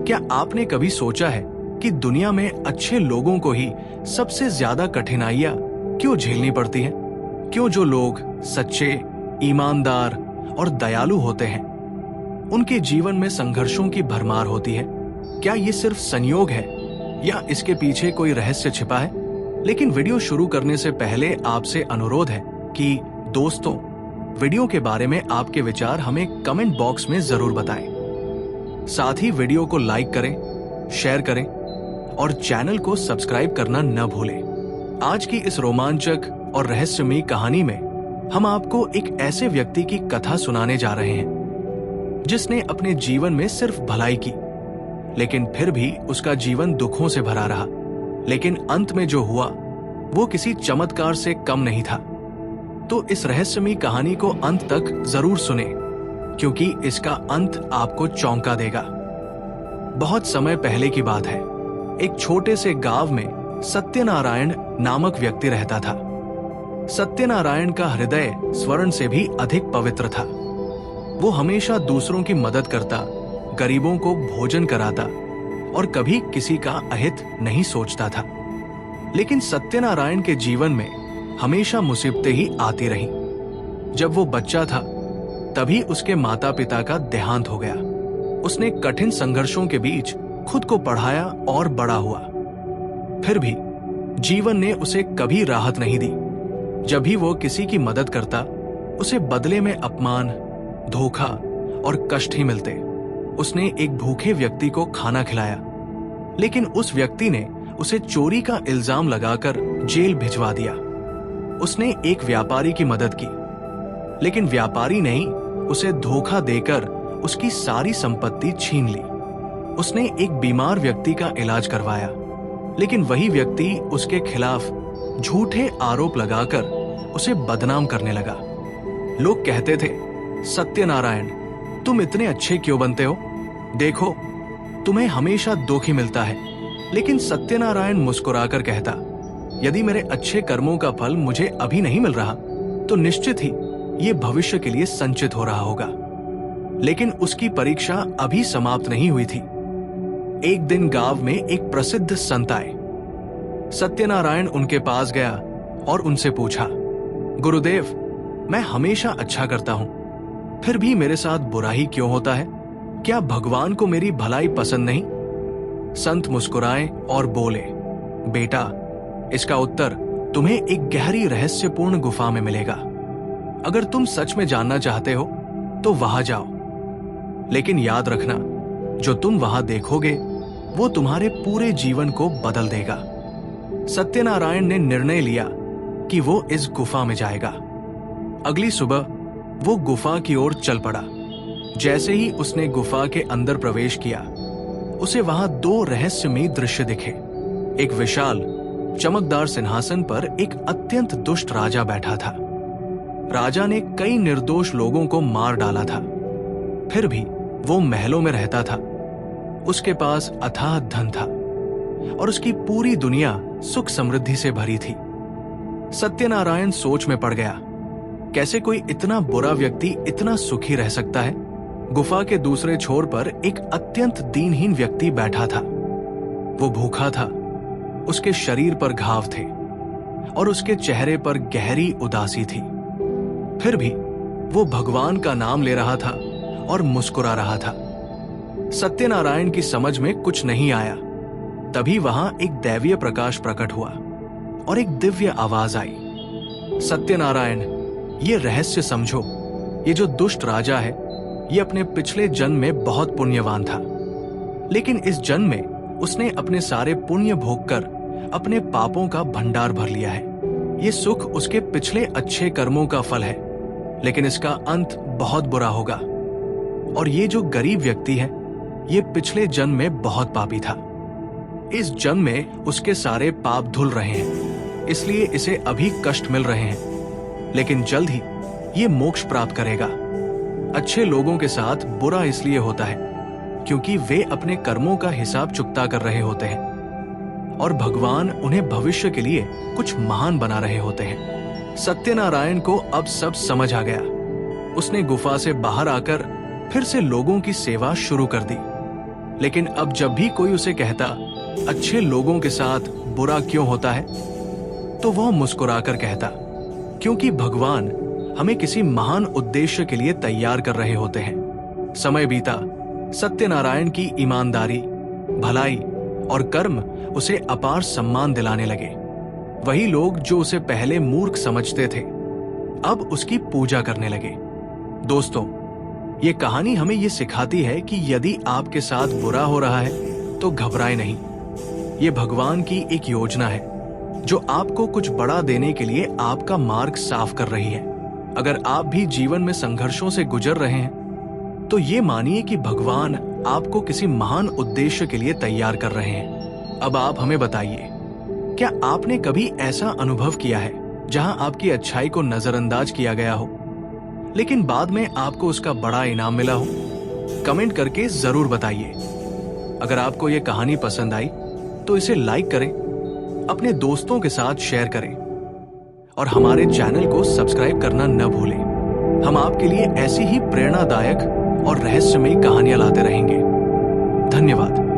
क्या आपने कभी सोचा है कि दुनिया में अच्छे लोगों को ही सबसे ज्यादा कठिनाइयां क्यों झेलनी पड़ती हैं? क्यों जो लोग सच्चे, ईमानदार और दयालु होते हैं, उनके जीवन में संघर्षों की भरमार होती है? क्या ये सिर्फ संयोग है या इसके पीछे कोई रहस्य छिपा है? लेकिन वीडियो शुरू करने से पहले आपसे अनुरोध है कि दोस्तों, वीडियो के बारे में आपके विचार हमें कमेंट बॉक्स में जरूर बताएं। साथ ही वीडियो को लाइक करें, शेयर करें और चैनल को सब्सक्राइब करना न भूलें। आज की इस रोमांचक और रहस्यमयी कहानी में हम आपको एक ऐसे व्यक्ति की कथा सुनाने जा रहे हैं जिसने अपने जीवन में सिर्फ भलाई की, लेकिन फिर भी उसका जीवन दुखों से भरा रहा। लेकिन अंत में जो हुआ वो किसी चमत्कार से कम नहीं था। तो इस रहस्यमयी कहानी को अंत तक जरूर सुने, क्योंकि इसका अंत आपको चौंका देगा। बहुत समय पहले की बात है। एक छोटे से गांव में सत्यनारायण नामक व्यक्ति रहता था। सत्यनारायण का हृदय स्वर्ण से भी अधिक पवित्र था। वो हमेशा दूसरों की मदद करता, गरीबों को भोजन कराता और कभी किसी का अहित नहीं सोचता था। लेकिन सत्यनारायण के जीवन में हमेशा मुसीबतें ही आती रहीं। जब वो बच्चा था तभी उसके माता पिता का देहांत हो गया। उसने कठिन संघर्षों के बीच खुद को पढ़ाया और बड़ा हुआ। फिर भी जीवन ने उसे कभी राहत नहीं दी। जब भी वो किसी की मदद करता, उसे बदले में अपमान, धोखा और कष्ट ही मिलते। उसने एक भूखे व्यक्ति को खाना खिलाया, लेकिन उस व्यक्ति ने उसे चोरी का इल्जाम लगाकर जेल भिजवा दिया। उसने एक व्यापारी की मदद की, लेकिन व्यापारी ने उसे धोखा देकर उसकी सारी संपत्ति छीन ली। उसने एक बीमार व्यक्ति का इलाज करवाया, लेकिन वही व्यक्ति उसके खिलाफ झूठे आरोप लगाकर उसे बदनाम करने लगा। लोग कहते थे, सत्यनारायण, तुम इतने अच्छे क्यों बनते हो? देखो, तुम्हें हमेशा दुख ही मिलता है। लेकिन सत्यनारायण मुस्कुराकर कहता, यदि मेरे अच्छे कर्मों का फल मुझे अभी नहीं मिल रहा, तो निश्चित ही ये भविष्य के लिए संचित हो रहा होगा। लेकिन उसकी परीक्षा अभी समाप्त नहीं हुई थी। एक दिन गांव में एक प्रसिद्ध संत आए। सत्यनारायण उनके पास गया और उनसे पूछा, गुरुदेव, मैं हमेशा अच्छा करता हूं, फिर भी मेरे साथ बुरा ही क्यों होता है? क्या भगवान को मेरी भलाई पसंद नहीं? संत मुस्कुराए और बोले, बेटा, इसका उत्तर तुम्हें एक गहरी रहस्यपूर्ण गुफा में मिलेगा। अगर तुम सच में जानना चाहते हो तो वहां जाओ, लेकिन याद रखना, जो तुम वहां देखोगे वो तुम्हारे पूरे जीवन को बदल देगा। सत्यनारायण ने निर्णय लिया कि वो इस गुफा में जाएगा। अगली सुबह वो गुफा की ओर चल पड़ा। जैसे ही उसने गुफा के अंदर प्रवेश किया, उसे वहां दो रहस्यमयी दृश्य दिखे। एक विशाल चमकदार सिंहासन पर एक अत्यंत दुष्ट राजा बैठा था। राजा ने कई निर्दोष लोगों को मार डाला था, फिर भी वो महलों में रहता था। उसके पास अथाह धन था और उसकी पूरी दुनिया सुख समृद्धि से भरी थी। सत्यनारायण सोच में पड़ गया, कैसे कोई इतना बुरा व्यक्ति इतना सुखी रह सकता है? गुफा के दूसरे छोर पर एक अत्यंत दीनहीन व्यक्ति बैठा था। वो भूखा था, उसके शरीर पर घाव थे और उसके चेहरे पर गहरी उदासी थी। फिर भी वो भगवान का नाम ले रहा था और मुस्कुरा रहा था। सत्यनारायण की समझ में कुछ नहीं आया। तभी वहां एक दैवीय प्रकाश प्रकट हुआ और एक दिव्य आवाज आई, सत्यनारायण, ये रहस्य समझो। ये जो दुष्ट राजा है, ये अपने पिछले जन्म में बहुत पुण्यवान था, लेकिन इस जन्म में उसने अपने सारे पुण्य भोगकर अपने पापों का भंडार भर लिया है। ये सुख उसके पिछले अच्छे कर्मों का फल है, लेकिन इसका अंत बहुत बुरा होगा। और ये जो गरीब व्यक्ति है, ये पिछले जन्म में बहुत पापी था। इस जन्म में उसके सारे पाप धुल रहे हैं, इसलिए इसे अभी कष्ट मिल रहे हैं, लेकिन जल्द ही ये मोक्ष प्राप्त करेगा। अच्छे लोगों के साथ बुरा इसलिए होता है क्योंकि वे अपने कर्मों का हिसाब चुकता कर रहे होते हैं और भगवान उन्हें भविष्य के लिए कुछ महान बना रहे होते हैं। सत्यनारायण को अब सब समझ आ गया। उसने गुफा से बाहर आकर फिर से लोगों की सेवा शुरू कर दी। लेकिन अब जब भी कोई उसे कहता अच्छे लोगों के साथ बुरा क्यों होता है, तो वह मुस्कुराकर कहता, क्योंकि भगवान हमें किसी महान उद्देश्य के लिए तैयार कर रहे होते हैं। समय बीता, सत्यनारायण की ईमानदारी, भलाई और कर्म उसे अपार सम्मान दिलाने लगे। वही लोग जो उसे पहले मूर्ख समझते थे, अब उसकी पूजा करने लगे। दोस्तों, ये कहानी हमें ये सिखाती है कि यदि आपके साथ बुरा हो रहा है तो घबराएं नहीं। ये भगवान की एक योजना है जो आपको कुछ बड़ा देने के लिए आपका मार्ग साफ कर रही है। अगर आप भी जीवन में संघर्षों से गुजर रहे हैं तो ये मानिए कि भगवान आपको किसी महान उद्देश्य के लिए तैयार कर रहे हैं। अब आप हमें बताइए, क्या आपने कभी ऐसा अनुभव किया है जहां आपकी अच्छाई को नजरअंदाज किया गया हो, लेकिन बाद में आपको उसका बड़ा इनाम मिला हो? कमेंट करके जरूर बताइए। अगर आपको ये कहानी पसंद आई तो इसे लाइक करें, अपने दोस्तों के साथ शेयर करें और हमारे चैनल को सब्सक्राइब करना न भूलें। हम आपके लिए ऐसी ही प्रेरणादायक और रहस्यमयी कहानियां लाते रहेंगे। धन्यवाद।